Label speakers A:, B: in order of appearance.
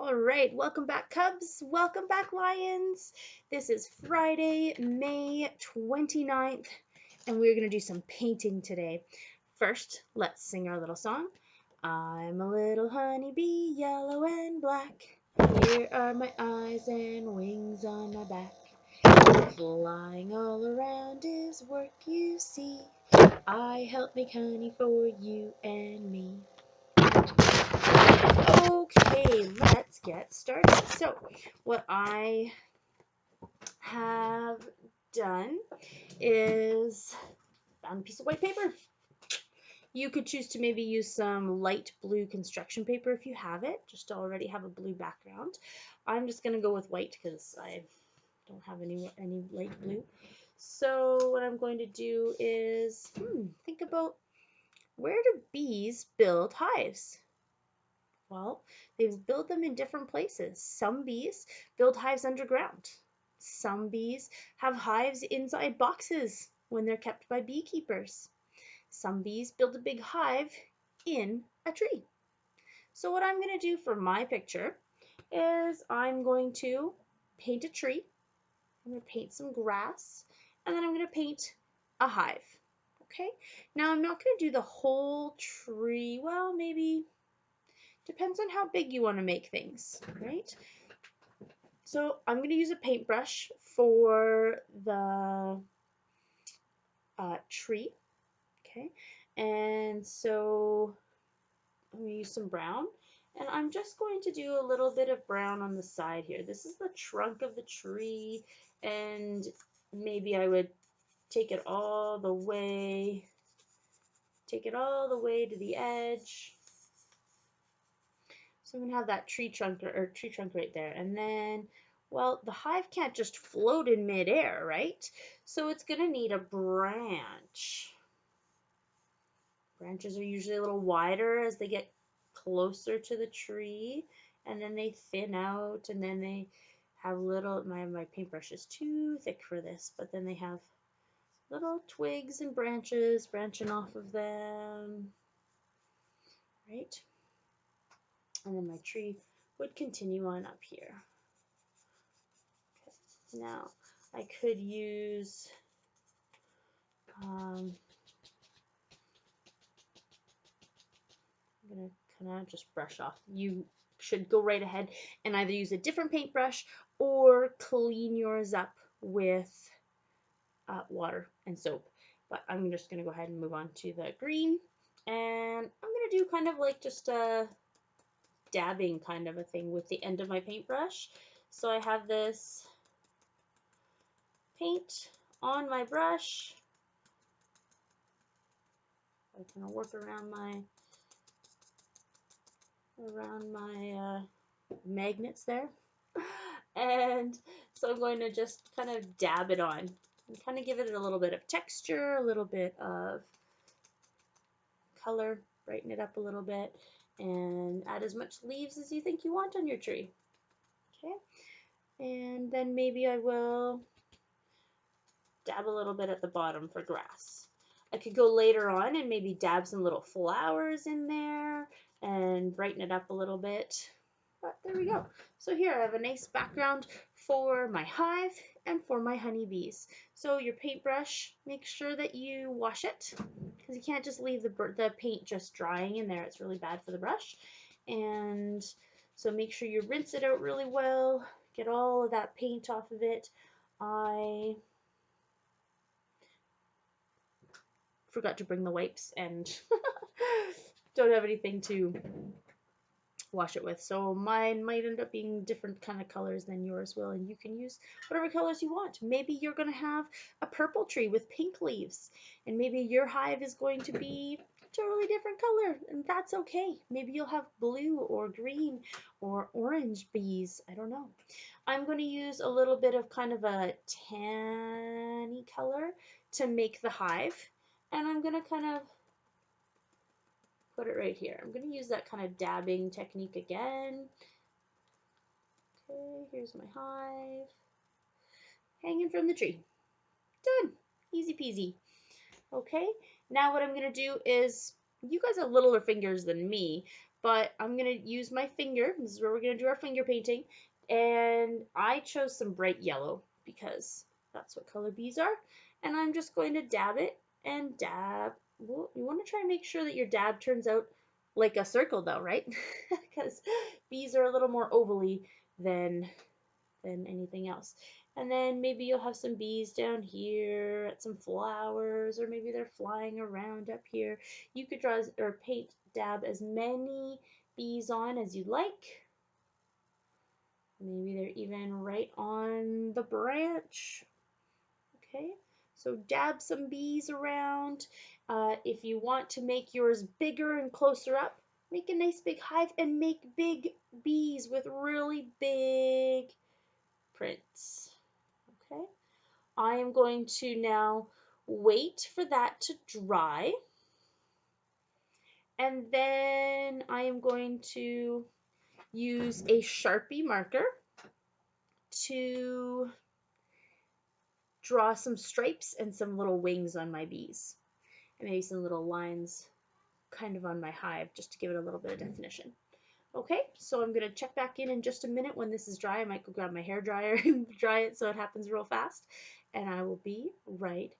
A: All right, welcome back, Cubs. Welcome back, Lions. This is Friday, May 29th, and we're going to do some painting today. First, let's sing our little song. I'm a little honeybee, yellow and black. Here are my eyes and wings on my back. Flying all around is work you see. I help make honey for you and me. Okay, let's get started. So, what I have done is found a piece of white paper. You could choose to maybe use some light blue construction paper if you have it, just to already have a blue background. I'm just going to go with white because I don't have any light blue. So what I'm going to do is think about, where do bees build hives? Well, they build them in different places. Some bees build hives underground. Some bees have hives inside boxes when they're kept by beekeepers. Some bees build a big hive in a tree. So what I'm going to do for my picture is I'm going to paint a tree. I'm going to paint some grass, and then I'm going to paint a hive. Okay? Now I'm not going to do the whole tree. Well, maybe depends on how big you want to make things, right? So I'm going to use a paintbrush for the tree, okay? And so I'm going to use some brown, and I'm just going to do a little bit of brown on the side here. This is the trunk of the tree, and maybe I would take it all the way to the edge. So I'm going to have that tree trunk right there. And then, well, the hive can't just float in midair, right? So it's going to need a branch. Branches are usually a little wider as they get closer to the tree, and then they thin out, and then they have little, my paintbrush is too thick for this, but then they have little twigs and branches branching off of them, right? And then my tree would continue on up here. Okay. Now I could use I'm gonna kind of just brush off. You should go right ahead and either use a different paintbrush or clean yours up with water and soap. But I'm just gonna go ahead and move on to the green, and I'm gonna do kind of like just a dabbing kind of a thing with the end of my paintbrush. So I have this paint on my brush. I kind of work around my magnets there. And so I'm going to just kind of dab it on and kind of give it a little bit of texture, a little bit of color, brighten it up a little bit, and add as much leaves as you think you want on your tree. Okay, and then maybe I will dab a little bit at the bottom for grass. I could go later on and maybe dab some little flowers in there and brighten it up a little bit. But there we go. So here I have a nice background for my hive and for my honeybees. So your paintbrush, make sure that you wash it, because you can't just leave the paint just drying in there. It's really bad for the brush. And so make sure you rinse it out really well, get all of that paint off of it. I forgot to bring the wipes and don't have anything to wash it with, so mine might end up being different kind of colors than yours will, and you can use whatever colors you want. Maybe you're going to have a purple tree with pink leaves, and maybe your hive is going to be a totally different color, and that's okay. Maybe you'll have blue or green or orange bees. I don't know. I'm going to use a little bit of kind of a tanny color to make the hive, and I'm going to kind of put it right here. I'm going to use that kind of dabbing technique again. Okay, here's my hive hanging from the tree. Done. Easy peasy. Okay, now what I'm going to do is, you guys have littler fingers than me, but I'm going to use my finger. This is where we're going to do our finger painting. And I chose some bright yellow because that's what color bees are. And I'm just going to dab it and dab. Well, you want to try and make sure that your dab turns out like a circle though, right? Because bees are a little more ovally than anything else. And then maybe you'll have some bees down here at some flowers, or maybe they're flying around up here. You could draw or paint, dab as many bees on as you like. Maybe they're even right on the branch. Okay, so dab some bees around. If you want to make yours bigger and closer up, make a nice big hive and make big bees with really big prints. Okay, I am going to now wait for that to dry, and then I am going to use a Sharpie marker to draw some stripes and some little wings on my bees, and maybe some little lines kind of on my hive just to give it a little bit of definition. Okay, so I'm going to check back in just a minute when this is dry. I might go grab my hair dryer and dry it so it happens real fast, and I will be right